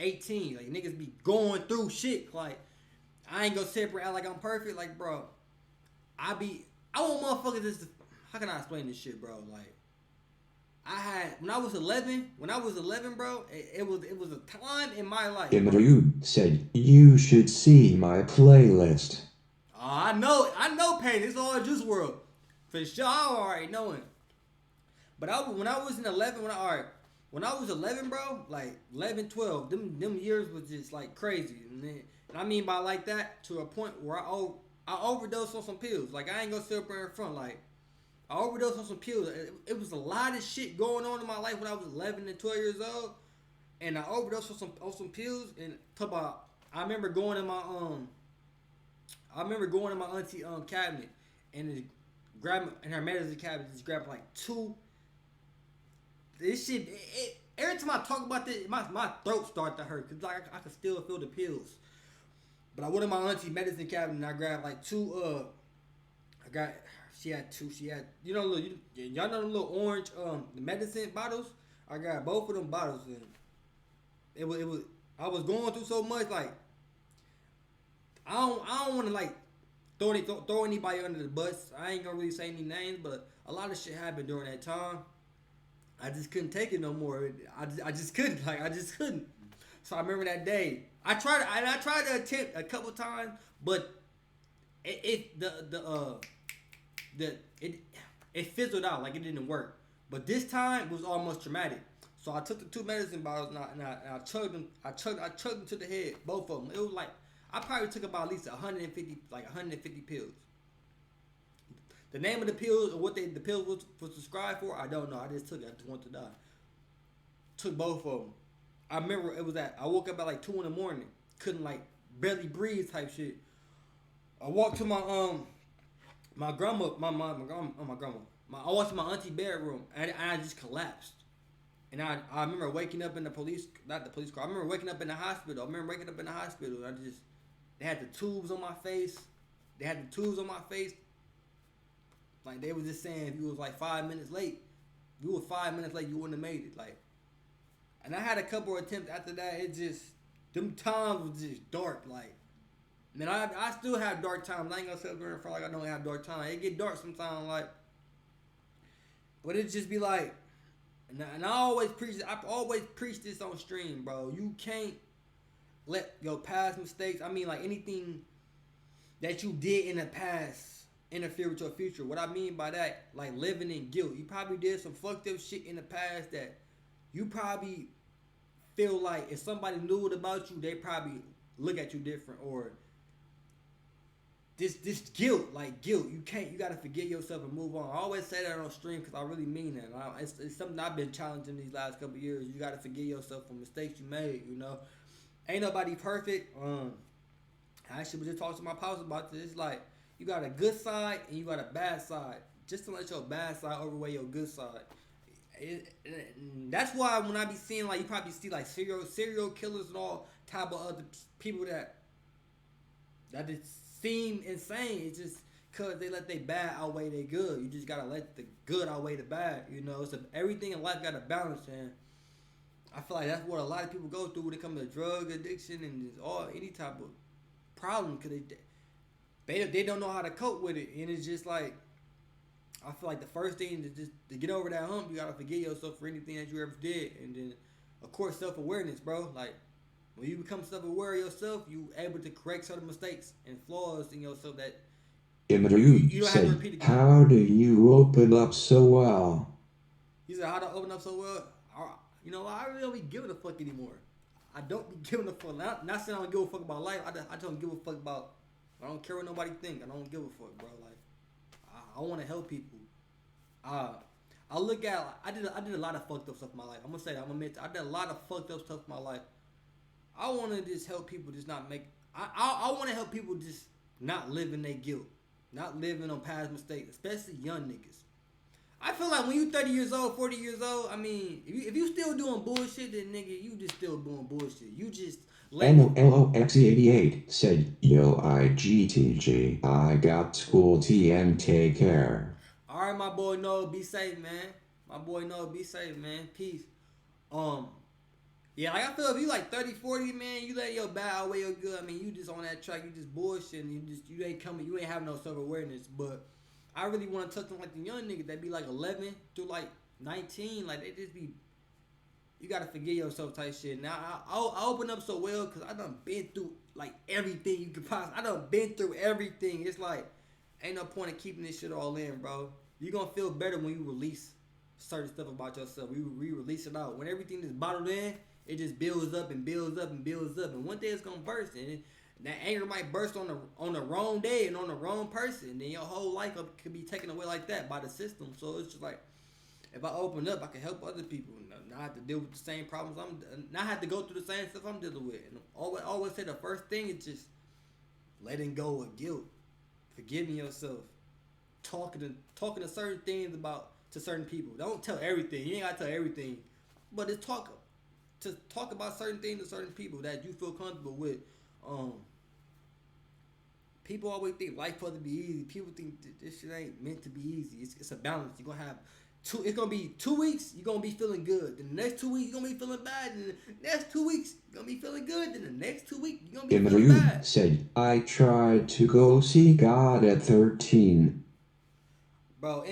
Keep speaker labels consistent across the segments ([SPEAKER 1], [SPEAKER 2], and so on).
[SPEAKER 1] 18. Like niggas be going through shit. Like I ain't gonna separate out like I'm perfect. Like bro, I want motherfuckers just to, how can I explain this shit, bro? Like I had when I was 11, bro, it was a time in my life, bro.
[SPEAKER 2] Imru said, you should see my playlist.
[SPEAKER 1] I know pain. It's all Juice World. For sure, I already know it. But when I was in 11, when I was 11, bro, like 11, 12, them years was just like crazy. And I mean by like that to a point where I overdosed on some pills. Like I ain't gonna sit up there in front. Like I overdosed on some pills. It was a lot of shit going on in my life when I was 11 and 12 years old, and I overdosed on some pills. And talk about, I remember going in my auntie cabinet and just grabbing in her medicine cabinet, just grabbing like two. This shit, every time I talk about this, my throat starts to hurt because like I can still feel the pills. But I went in my auntie medicine cabinet and I grabbed like two. I got she had two. She had y'all know the little orange the medicine bottles. I got both of them bottles and it was I was going through so much like I don't want to like throw anybody under the bus. I ain't gonna really say any names, but a lot of shit happened during that time. I just couldn't take it no more. I just couldn't. Like I just couldn't. So I remember that day. I tried to attempt a couple times, but the it fizzled out. Like it didn't work. But this time was almost traumatic. So I took the two medicine bottles and I chugged them. I chugged them to the head, both of them. It was like I probably took about at least 150 pills. The name of the pills or what the pills was prescribed for, I don't know. I just took it. I just wanted to die. Took both of them. I remember it was that I woke up at like 2 in the morning, couldn't like barely breathe type shit. I walked to my grandma, I walked to my auntie bedroom and I just collapsed. And I remember waking up in not the police car. I remember waking up in the hospital. They had the tubes on my face. Like they was just saying, if you was like 5 minutes late, you wouldn't have made it. Like, and I had a couple of attempts after that. It just them times was just dark. Like, man, I still have dark times. I ain't gonna sit there and front like I don't have dark times. It get dark sometimes, like, but it just be like, and I always preach this on stream, bro. You can't let your past mistakes. I mean, like anything that you did in the past interfere with your future. What I mean by that, like living in guilt. You probably did some fucked up shit in the past that you probably feel like if somebody knew it about you, they probably look at you different. Or this guilt, you gotta forgive yourself and move on. I always say that on stream because I really mean that. It's something I've been challenging these last couple of years. You gotta forgive yourself for mistakes you made. Ain't nobody perfect. I actually was just talking to my pops about this. It's like you got a good side and you got a bad side. Just to let your bad side overweigh your good side. That's why when I be seeing like you probably see like serial killers and all type of other people that just seem insane. It's just cause they let their bad outweigh their good. You just gotta let the good outweigh the bad. So everything in life got a balance, and I feel like that's what a lot of people go through when it comes to drug addiction and just any type of problem, because they don't know how to cope with it, and it's just like I feel like the first thing to get over that hump, you gotta forgive yourself for anything that you ever did, and then of course self-awareness, bro. Like when you become self-aware of yourself, you able to correct certain mistakes and flaws in yourself that
[SPEAKER 2] Imru
[SPEAKER 1] you don't have to
[SPEAKER 2] said,
[SPEAKER 1] repeat again.
[SPEAKER 2] how do you open up so well?
[SPEAKER 1] He said, how to open up so well? I really don't be giving a fuck anymore. I don't be giving a fuck. Not saying I don't give a fuck about life. I don't give a fuck about. I don't care what nobody think. I don't give a fuck, bro. Like I want to help people. I look at. I did a lot of fucked up stuff in my life. I'm gonna say that. I'm gonna admit I did a lot of fucked up stuff in my life. I want to just help people just not make. I want to help people just not live in their guilt, not living on past mistakes, especially young niggas. I feel like when you 30 years old, 40 years old, I mean, if you still doing bullshit, then nigga, you just still doing bullshit. You just letting.
[SPEAKER 2] NOLOXE88 said, yo, IGTG, I got school TM, take care.
[SPEAKER 1] All right, my boy Noah, be safe, man. My boy Noah, be safe, man. Peace. Um, Yeah, like I feel if you like 30, 40, man, you let your bad outweigh your good. I mean, you just on that track, you just bullshitting, you ain't coming, you ain't having no self awareness. But I really want to touch on like the young niggas that be like 11 through like 19, like they just be. You gotta forgive yourself type shit. Now I open up so well because I done been through like everything you could possibly. I done been through everything. It's like ain't no point in keeping this shit all in, bro. You gonna feel better when you release certain stuff about yourself. We release it out. When everything is bottled in, it just builds up and builds up and builds up. And one day it's gonna burst. And that anger might burst on the wrong day and on the wrong person. And then your whole life could be taken away like that by the system. So it's just like if I open up, I can help other people. Not have to deal with the same problems not have to go through the same stuff I'm dealing with. And always say the first thing is just letting go of guilt, forgiving yourself, talking to certain things about to certain people. Don't tell everything. You ain't gotta tell everything, but talk about certain things to certain people that you feel comfortable with. Um, People always think life supposed to be easy. People think this shit ain't meant to be easy. It's a balance. You're gonna have two. It's gonna be 2 weeks. You're gonna be feeling good. Then the next 2 weeks you're gonna be feeling bad. Then the next 2 weeks you're gonna be feeling good. Then the next 2 weeks you're gonna be feeling
[SPEAKER 2] Imru
[SPEAKER 1] bad.
[SPEAKER 2] said, I tried to go see God at 13.
[SPEAKER 1] Bro,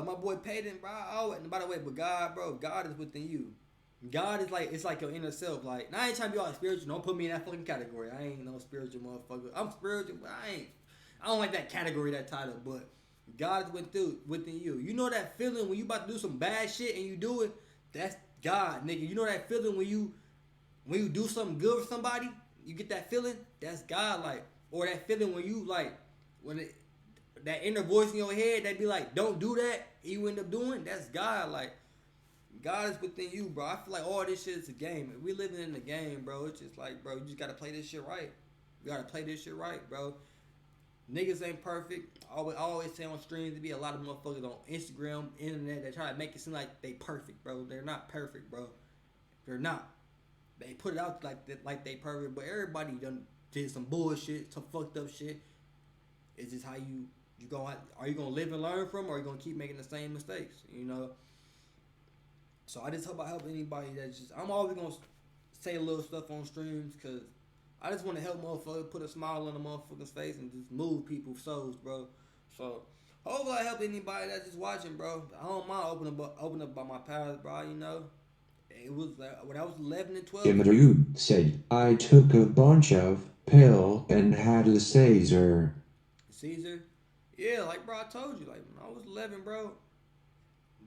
[SPEAKER 1] my boy Payton, bro. And by the way, but God, bro, God is within you. God is like it's like your inner self. Like, now I ain't trying to be all spiritual. Don't put me in that fucking category. I ain't no spiritual motherfucker. I'm spiritual, but I don't like that category, that title. But God is within you. You know that feeling when you about to do some bad shit and you do it. That's God, nigga. You know that feeling when you do something good for somebody. You get that feeling. That's God, like, or that feeling when you like when it, that inner voice in your head that be like, don't do that. And you end up doing. That's God, like. God is within you, bro. I feel like all this shit is a game. If we living in the game, bro, it's just like, bro, you just gotta play this shit right. You gotta play this shit right, bro. Niggas ain't perfect. I always say on streams, there be a lot of motherfuckers on Instagram, internet that try to make it seem like they perfect, bro. They're not perfect, bro. They're not. They put it out like they perfect, but everybody done did some bullshit, some fucked up shit. It's just how you gonna are you gonna live and learn from, or are you gonna keep making the same mistakes? You know. So I just hope I help anybody that's just. I'm always gonna say a little stuff on streams because I just want to help motherfuckers put a smile on a motherfucker's face and just move people's souls, bro. So hopefully I help anybody that's just watching, bro. I don't mind open up about my past, bro. You know, it was when I was 11 and 12.
[SPEAKER 2] Imru said, I took a bunch of pill and had a Caesar.
[SPEAKER 1] Caesar, yeah, like bro, I told you, like when I was 11, bro.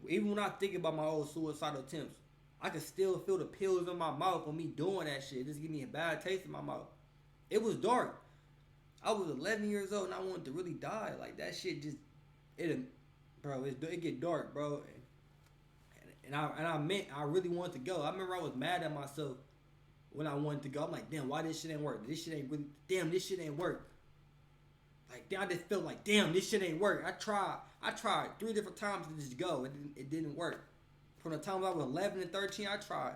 [SPEAKER 1] Even when I think about my old suicidal attempts, I could still feel the pills in my mouth from me doing that shit. Just give me a bad taste in my mouth. It was dark. I was 11 years old and I wanted to really die. Like that shit just bro. It get dark, bro. I really wanted to go. I remember I was mad at myself when I wanted to go. I'm like, damn, why this shit ain't work? This shit ain't really. Damn, this shit ain't work. Like I just felt like, damn, this shit ain't work. I tried 3 different times to just go. It didn't work. From the time I was 11 and 13, I tried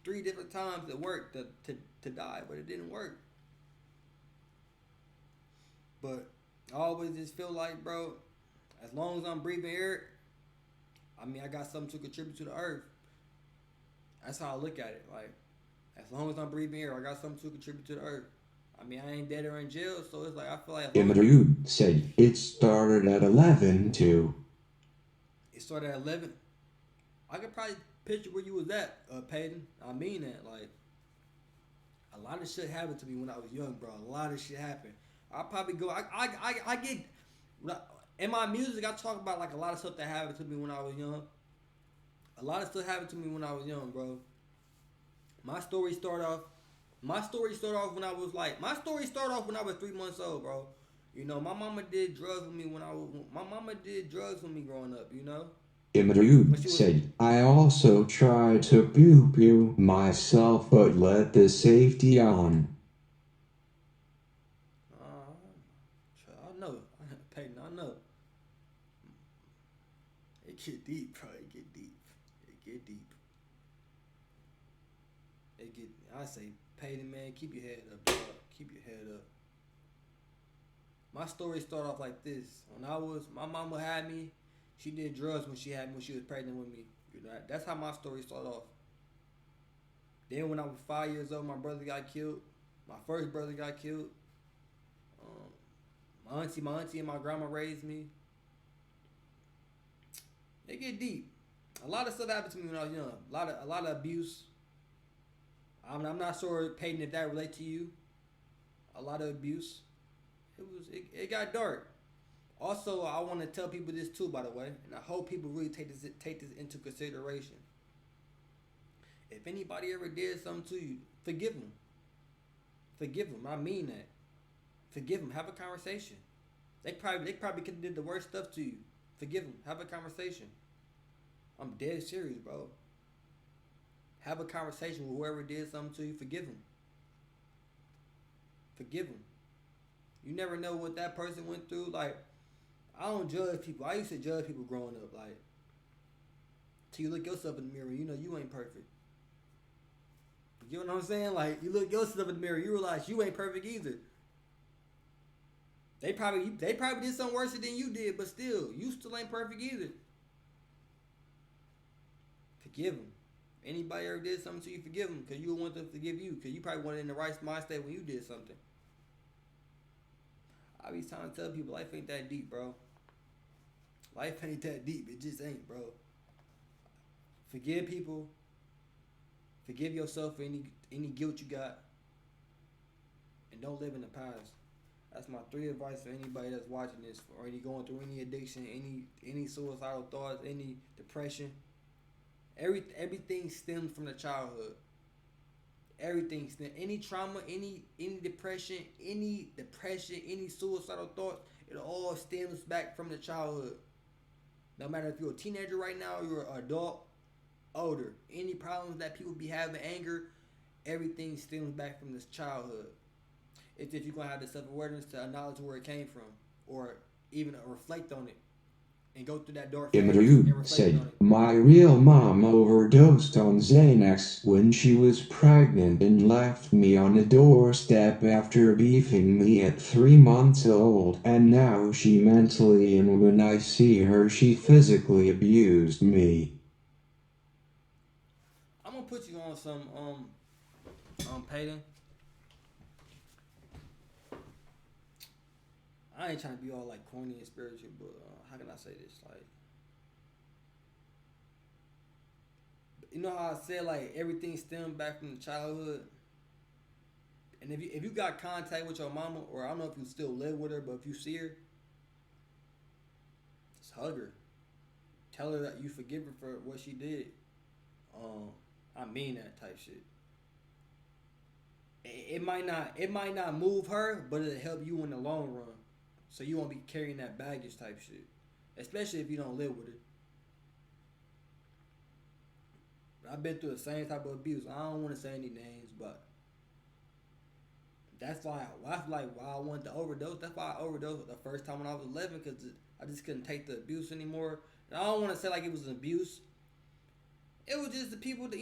[SPEAKER 1] 3 different times to work to die, but it didn't work. But I always just feel like, bro, as long as I'm breathing air, I mean, I got something to contribute to the earth. That's how I look at it. Like, as long as I'm breathing air, I got something to contribute to the earth. I mean, I ain't dead or in jail, so it's like I feel like as long as
[SPEAKER 2] Imru said, it started at 11 too.
[SPEAKER 1] it started at 11, I could probably picture where you was at, Peyton. I mean that. Like, a lot of shit happened to me when I was young, bro. A lot of shit happened. I probably go. I get in my music. I talk about like a lot of stuff that happened to me when I was young. A lot of stuff happened to me when I was young, bro. My story started off. My story started off when I was like. My story started off when I was 3 months old, bro. You know, my mama did drugs with me when I was. My mama did drugs with me growing up. You know.
[SPEAKER 2] Imru said, I also tried to pew myself but let the safety on.
[SPEAKER 1] I know, Peyton. I know. It get deep, bro. It get deep. It get deep. It get. I say, Peyton, man, keep your head up, bro. Keep your head up. My story started off like this. When my mama had me. She did drugs when she had me when she was pregnant with me. You know, that's how my story started off. Then when I was 5 years old, my brother got killed. My first brother got killed. Um, my auntie and my grandma raised me. They get deep. A lot of stuff happened to me when I was young. A lot of abuse. I'm not sure, Peyton, if that relate to you. A lot of abuse. It got dark. Also, I want to tell people this too, by the way, and I hope people really take this into consideration. If anybody ever did something to you, forgive them. Forgive them. I mean that. Forgive them. Have a conversation. They probably could have did the worst stuff to you. Forgive them. Have a conversation. I'm dead serious, bro. Have a conversation with whoever did something to you. Forgive them. Forgive them. You never know what that person went through. Like, I don't judge people. I used to judge people growing up. Like, till you look yourself in the mirror, you know you ain't perfect. You know what I'm saying? Like, you look yourself in the mirror, you realize you ain't perfect either. They probably did something worse than you did, but still, you still ain't perfect either. Forgive them. Anybody ever did something to you, forgive them, because you want them to forgive you, because you probably weren't in the right mindset when you did something. I be trying to tell people life ain't that deep, bro. Life ain't that deep. It just ain't, bro. Forgive people. Forgive yourself for any guilt you got. And don't live in the past. That's my 3 advice for anybody that's watching this, or any going through any addiction, any suicidal thoughts, any depression. Everything stems from the childhood. Everything stems. Any trauma, any depression, any suicidal thoughts, it all stems back from the childhood. No matter if you're a teenager right now, or you're an adult, older. Any problems that people be having, anger, everything stems back from this childhood. It's if you're going to have the self-awareness to acknowledge where it came from, or even reflect on it, and go through that dark phase and
[SPEAKER 2] Imru
[SPEAKER 1] reflect on
[SPEAKER 2] said,
[SPEAKER 1] it.
[SPEAKER 2] my real mom overdosed on Xanax when she was pregnant and left me on a doorstep after beefing me at 3 months old. And now she mentally, and when I see her, she physically abused me.
[SPEAKER 1] I'm going to put you on some, Peyton. I ain't trying to be all like corny and spiritual, but how can I say this? Like, you know how I said like everything stemmed back from the childhood, and if you got contact with your mama, or I don't know if you still live with her, but if you see her, just hug her, tell her that you forgive her for what she did. I mean that type shit. It might not move her, but it'll help you in the long run. So you won't be carrying that baggage type shit. Especially if you don't live with it. I've been through the same type of abuse. I don't want to say any names, but that's why I wanted to overdose. That's why I overdosed the first time when I was 11, because I just couldn't take the abuse anymore. And I don't want to say like it was an abuse. It was just the people that,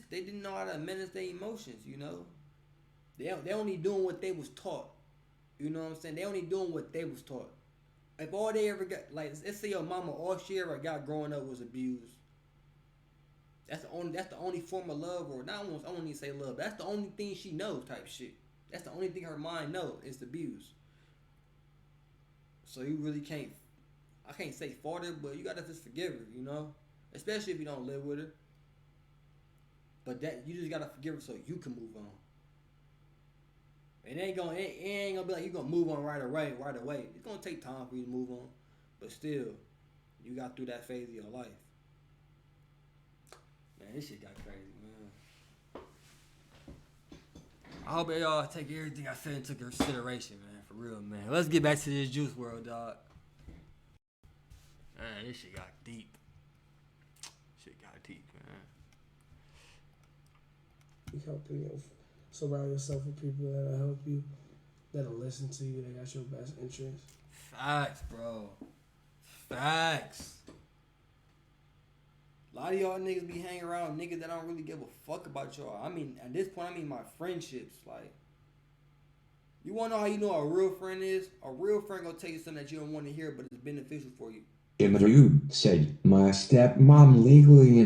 [SPEAKER 1] they didn't know how to manage their emotions, They only doing what they was taught. You know what I'm saying? They only doing what they was taught. If all they ever got, like, let's say your mama, all she ever got growing up was abused. That's the only form of love, or not almost, I don't even say love. That's the only thing she knows type shit. That's the only thing her mind knows is abuse. So you really can't, I can't say fault her, but you gotta just forgive her, Especially if you don't live with her. But that, you just gotta forgive her so you can move on. It ain't gonna be like you gonna move on right away. It's gonna take time for you to move on, but still, you got through that phase of your life. Man, this shit got crazy, man. I hope y'all take everything I said into consideration, man. For real, man. Let's get back to this Juice WRLD, dog. Man, this shit got deep. Man.
[SPEAKER 3] You helping you surround yourself with people that'll help you, that'll listen to you, that got your best interest.
[SPEAKER 1] Facts, bro. Facts. A lot of y'all niggas be hanging around niggas that don't really give a fuck about y'all. I mean, at this point, my friendships. Like, you wanna know how you know a real friend is? A real friend gonna tell you something that you don't want to hear, but it's beneficial for you.
[SPEAKER 2] Imru said, my stepmom legally